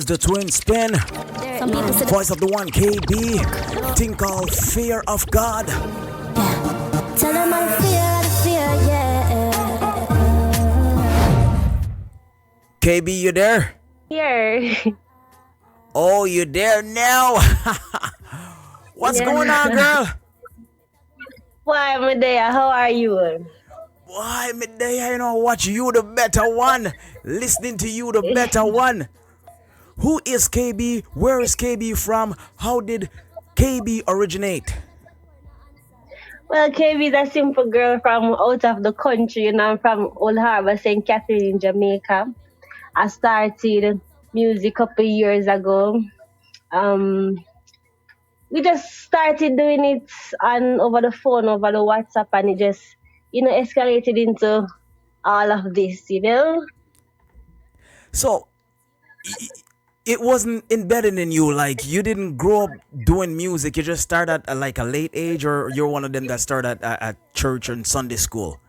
is the twin spin. Voice of the one KB. Thing called Fear of God. Tell them I'm fear, yeah. KB, you there? Here. Oh, you there now? What's going on, girl? Why, Medea? How are you? Why, midday, I know watch you the better one. Listening to you the better one. Who is KB? Where is KB from? How did KB originate? Well, KB is a simple girl from out of the country. I'm from Old Harbor, St. Catherine in Jamaica. I started music a couple years ago. We just started doing it over the phone, over the WhatsApp, and it just, escalated into all of this. So, it wasn't embedded in you, like you didn't grow up doing music, you just started at like a late age, or you're one of them that started at church and Sunday school?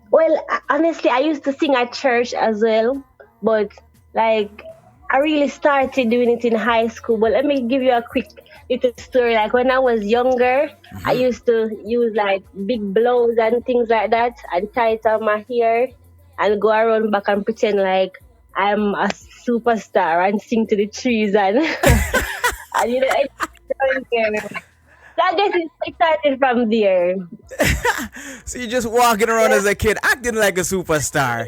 Well, honestly, I used to sing at church as well, but like I really started doing it in high school. But let me give you a quick little story. Like when I was younger, I used to use like big blows and things like that and tie it on my hair and go around back and pretend like I'm a superstar and sing to the trees and, and I don't care. So I guess it started from there. So you're just walking around as a kid acting like a superstar.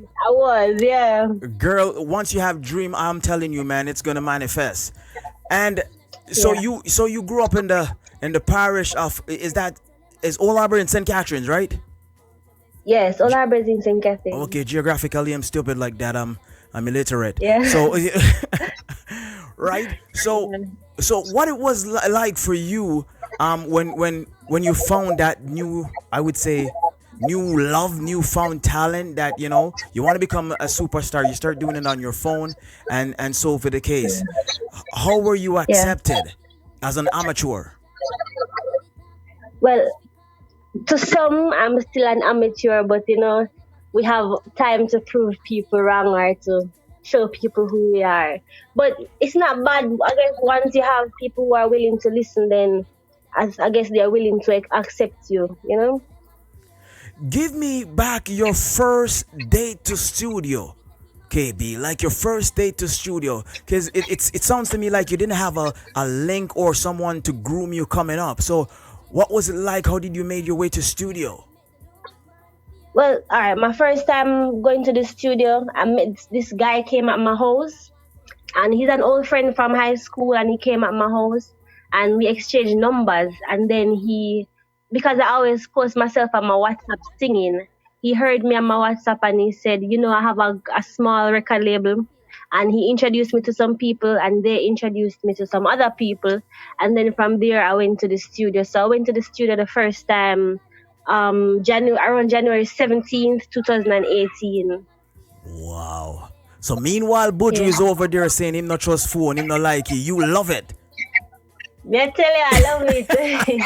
I was, yeah. Girl, once you have dream, I'm telling you, man, it's gonna manifest. And so you grew up in the parish of is Old Harbor in St. Catharines, right? Yes, Old Harbor is in St. Catherine. Okay, geographically I'm stupid like that. I'm illiterate. Yeah. So right? So what it was like for you when you found that new, I would say, new love, newfound talent that you want to become a superstar, you start doing it on your phone and so for the case, how were you accepted as an amateur? Well, to some I'm still an amateur, but we have time to prove people wrong or to show people who we are. But it's not bad. I guess once you have people who are willing to listen, then I guess they are willing to accept you. Give me back your first date to studio, KB. Like your first date to studio, because it sounds to me like you didn't have a link or someone to groom you coming up. So what was it like? How did you make your way to studio? Well, all right. My first time going to the studio, I met this guy came at my house, and he's an old friend from high school, and he came at my house, and we exchanged numbers, and then because I always post myself on my WhatsApp singing, he heard me on my WhatsApp and he said, I have a small record label. And he introduced me to some people and they introduced me to some other people. And then from there, I went to the studio. So I went to the studio the first time around January 17th, 2018. Wow. So meanwhile, Buju is over there saying him not trust phone, him not like you. You love it. I tell you, I love it.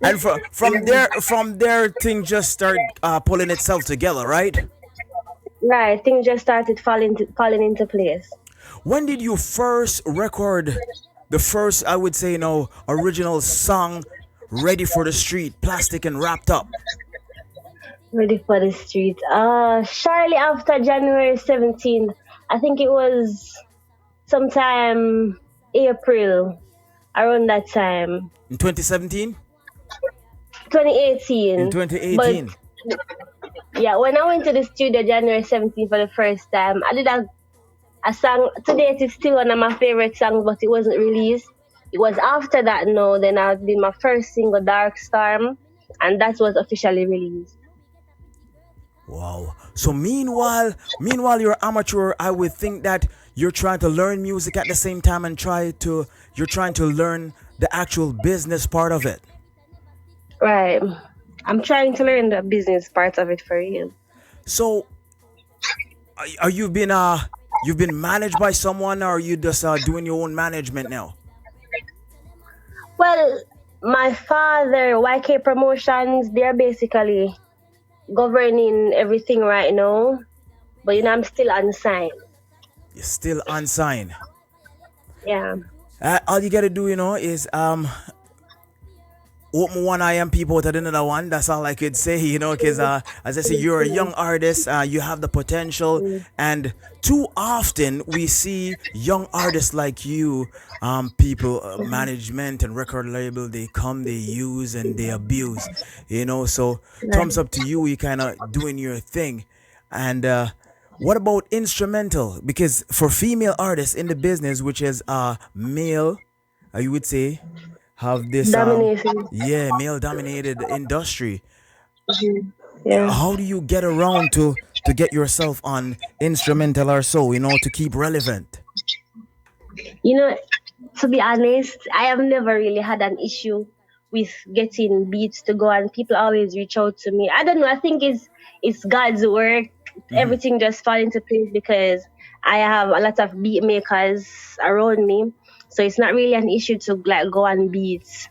And from there, things just start pulling itself together, right? Right, things just started falling into place. When did you first record the first, I would say, original song, Ready for the Street, Plastic and Wrapped Up? Ready for the Street. Shortly after January 17th, I think it was sometime April, around that time. In 2017? 2018. In 2018. But, when I went to the studio January 17th for the first time, I did a song. Today it is still one of my favorite songs, but it wasn't released. It was after that, then I did my first single, Dark Storm, and that was officially released. Wow. So meanwhile you're amateur, I would think that you're trying to learn music at the same time and you're trying to learn the actual business part of it. Right. I'm trying to learn the business part of it for you. So are you've been managed by someone, or are you just doing your own management now? Well, my father, YK Promotions, they're basically governing everything right now. But I'm still unsigned. You're still unsigned. Yeah. All you gotta do, is open one eye and peep out at another one. That's all I could say, because as I say, you're a young artist, you have the potential, and too often we see young artists like you, people, management and record label, they come, they use and they abuse, So thumbs up to you. You kind of doing your thing, and what about instrumental? Because for female artists in the business, which is male, you would say have this Domination. yeah, male dominated industry. Yeah. How do you get around to get yourself on instrumental or so, to keep relevant? You know, to be honest, I have never really had an issue with getting beats to go, and people always reach out to me. I don't know. I think it's God's work. Everything just fall into place because I have a lot of beat makers around me, so it's not really an issue to like go on beats.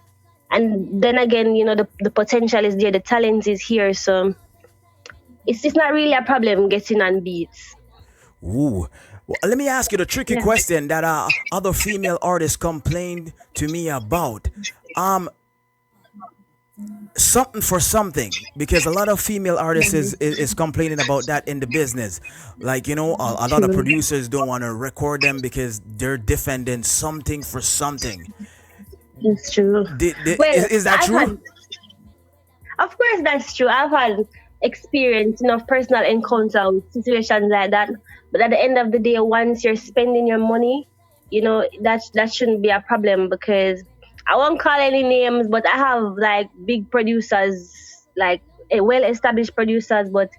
And then again, the potential is there, the talent is here, so it's not really a problem getting on beats. Ooh. Well, let me ask you the tricky Yeah. question that other female artists complained to me about. Something for something, because a lot of female artists is complaining about that in the business, like a lot of producers don't want to record them because they're defending something for something. It's true. Well, Is that I've true? had, of course, that's true. I've had experience, personal encounter with situations like that. But at the end of the day, once you're spending your money, that shouldn't be a problem because I won't call any names, but I have like big producers, like well-established producers, but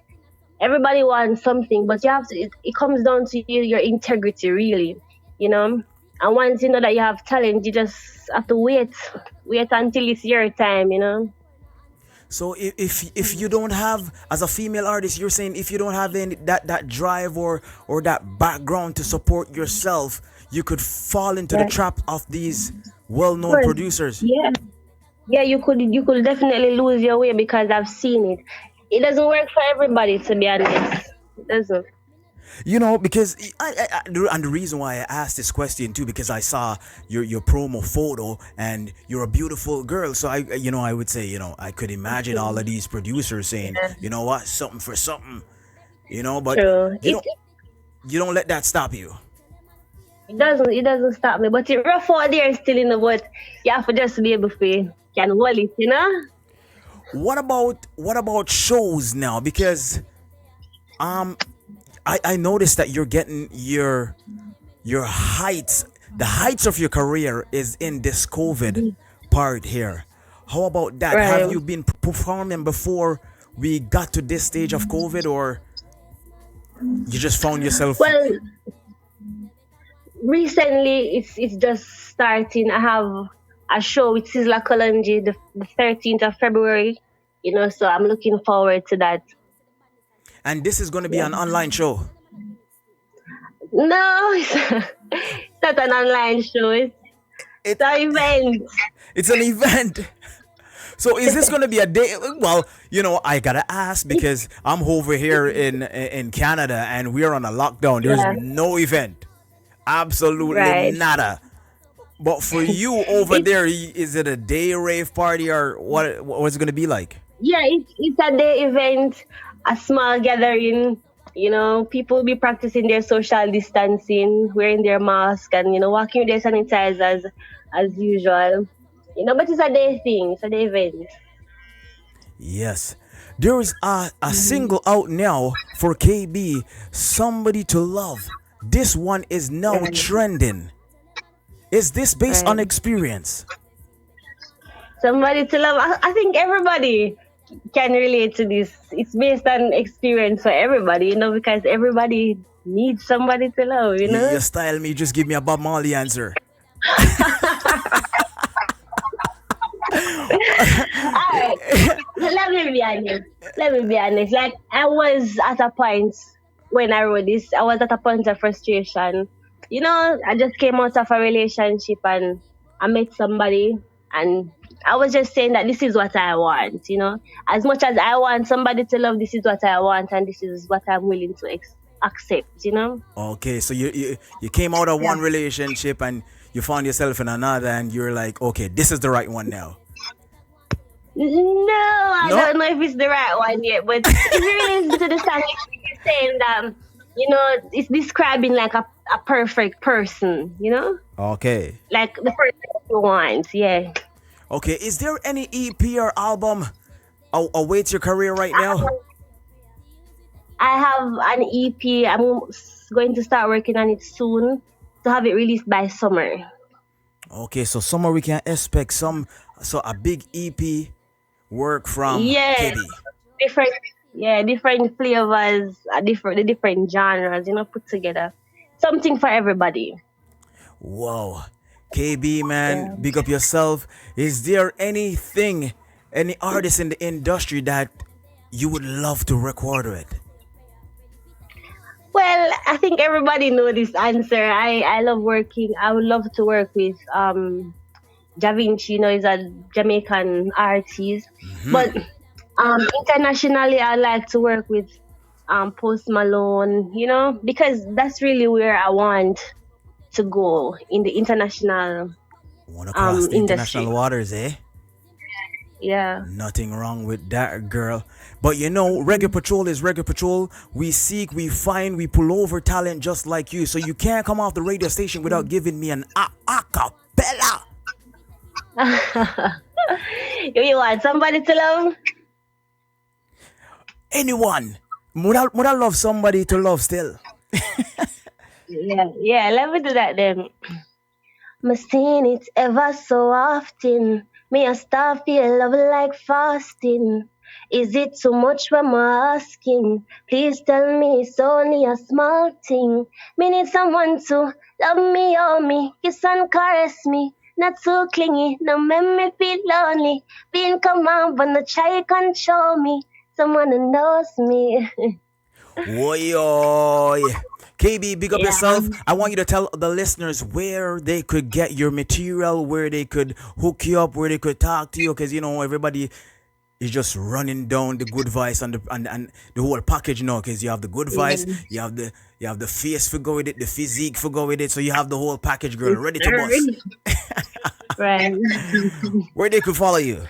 everybody wants something. But you have to. It comes down to your integrity, really, you know. And once you know that you have talent, you just have to wait until it's your time. So if you don't have, as a female artist, you're saying if you don't have any that drive or that background to support yourself, you could fall into the Yeah. trap of these well-known Well, producers. yeah, yeah, you could definitely lose your way because I've seen it. It doesn't work for everybody, to be honest. It doesn't. Because and the reason why I asked this question too, because I saw your promo photo and you're a beautiful girl. So I would say, I could imagine all of these producers saying, Yeah. you know what, something for something, but True. you don't you don't let that stop you. It doesn't stop me, but it rough out there still but you have to just be able to can hold it. What about shows now? Because um I noticed that you're getting your heights, the heights of your career is in this COVID part here. How about that? Have Right. you been performing before we got to this stage of COVID, or you just found yourself? Well, recently it's just starting. I have a show with Sizzla Kalonji the 13th of February. So I'm looking forward to that. And this is going to be Yeah. an online show. No, it's not an online show. It's It an event. it's an event. So is this going to be a day? Well, I gotta ask because I'm over here in Canada and we're on a lockdown. There's Yeah. no event, absolutely Right. nada. But for you over It's there, is it a day rave party or what? What's it going to be like? Yeah, it's a day event, a small gathering. People will be practicing their social distancing, wearing their mask, and walking with their sanitizers as usual. But it's a day thing. It's a day event. Yes, there is a single out now for KB, "Somebody to Love." This one is now Right. trending. Is this based on Right. experience? Somebody to love. I think everybody can relate to this. It's based on experience for everybody, because everybody needs somebody to love. You style me, just give me a Bob Marley answer. Alright, let me be honest. Let me be honest. Like I was at a point when I wrote this, I was at a point of frustration. I just came out of a relationship and I met somebody and I was just saying that this is what I want. As much as I want somebody to love, this is what I want and this is what I'm willing to accept, you know. Okay, so you came out of Yeah. one relationship and you found yourself in another, and you're like, okay, this is the right one now. No, I No? don't know if it's the right one yet, but if you really listen to the song, it's saying that, it's describing like a perfect person, Okay. like the person you want, yeah. Okay, is there any EP or album awaits your career right now? I have an EP. I'm going to start working on it soon to have it released by summer. Okay, so summer we can expect a big EP work from Yeah, KB. different, different flavors, the different genres, put together. Something for everybody. Whoa. KB, man, Yeah. big up yourself. Is there any artist in the industry that you would love to record with? Well, I think everybody know this answer. I love working. I would love to work with Da Vinci. He's a Jamaican artist. But internationally, I like to work with Post Malone. Because that's really where I want to go in the international Wanna cross the industry. international waters, eh? Yeah. Nothing wrong with that, girl. But Reggae Patrol is Reggae Patrol. We seek, we find, we pull over talent just like you. So you can't come off the radio station without giving me an acapella. You want somebody to love? Anyone. Would I love somebody to love still? Yeah. Let me do that then. Me seen it ever so often. Me a star feel love like fasting. Is it too much when I'm asking? Please tell me it's only a small thing. Me need someone to love me, hold me, kiss and caress me. Not too clingy, no make me feel lonely. Being command, but no try control me. Someone who knows me. Woy. KB, big up Yeah. yourself. I want you to tell the listeners where they could get your material, where they could hook you up, where they could talk to you, because everybody is just running down the good vibes and the whole package now. Because you have the good vibes, you have the face for go with it, the physique for go with it, so you have the whole package, girl, ready to bust. Right. Where they could follow you?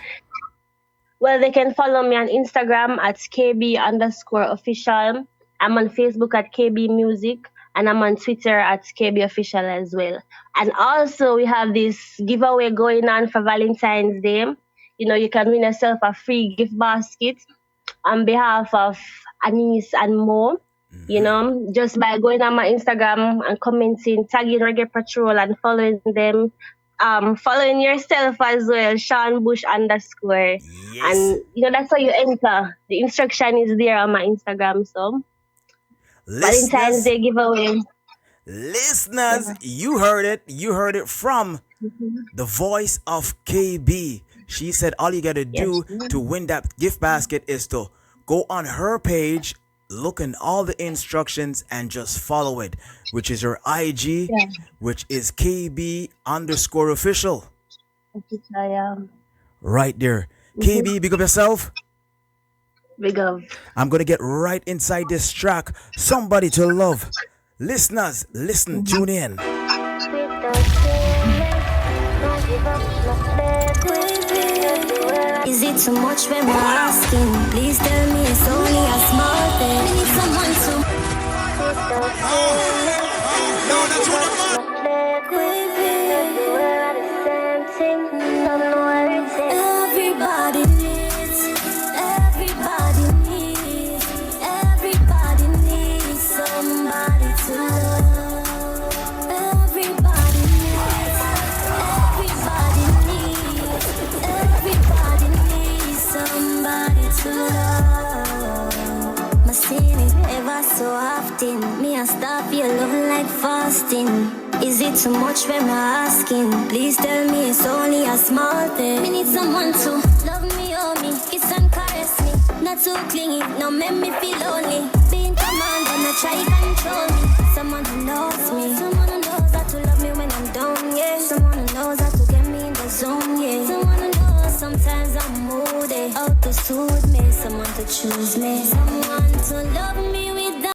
Well, they can follow me on Instagram at KB_official. I'm on Facebook at KB Music, and I'm on Twitter at KB Official as well. And also, we have this giveaway going on for Valentine's Day. You can win yourself a free gift basket on behalf of Anise and Mo. Just by going on my Instagram and commenting, tagging Reggae Patrol and following them. Following yourself as well, Shawn Bush _. Yes. And that's how you enter. The instruction is there on my Instagram. So Valentine's Day giveaway. Listeners, you heard it. You heard it from the voice of KB. She said all you gotta do to win that gift basket is to go on her page, look in all the instructions, and just follow it, which is her IG, which is KB_official. Right there. KB, big up yourself. Big up. I'm gonna get right inside this track. Somebody to love. Listeners, listen, tune in. Is it too much when we're asking? Please tell me it's only a small thing. I need someone Everybody needs somebody to love. Everybody needs somebody to love. My sin is ever so often. Me I stop your love like fasting. Is it too much when I'm asking? Please tell me it's only a small thing. Me need someone to love me, hold me, kiss and caress me. Not too clingy, no make me feel lonely. Being command and not try control me. Someone who knows me, someone who knows how to love me when I'm down, yeah. Someone who knows how to get me in the zone, yeah. Someone who knows sometimes I'm moody, out to soothe me. Someone to choose me, someone to love me with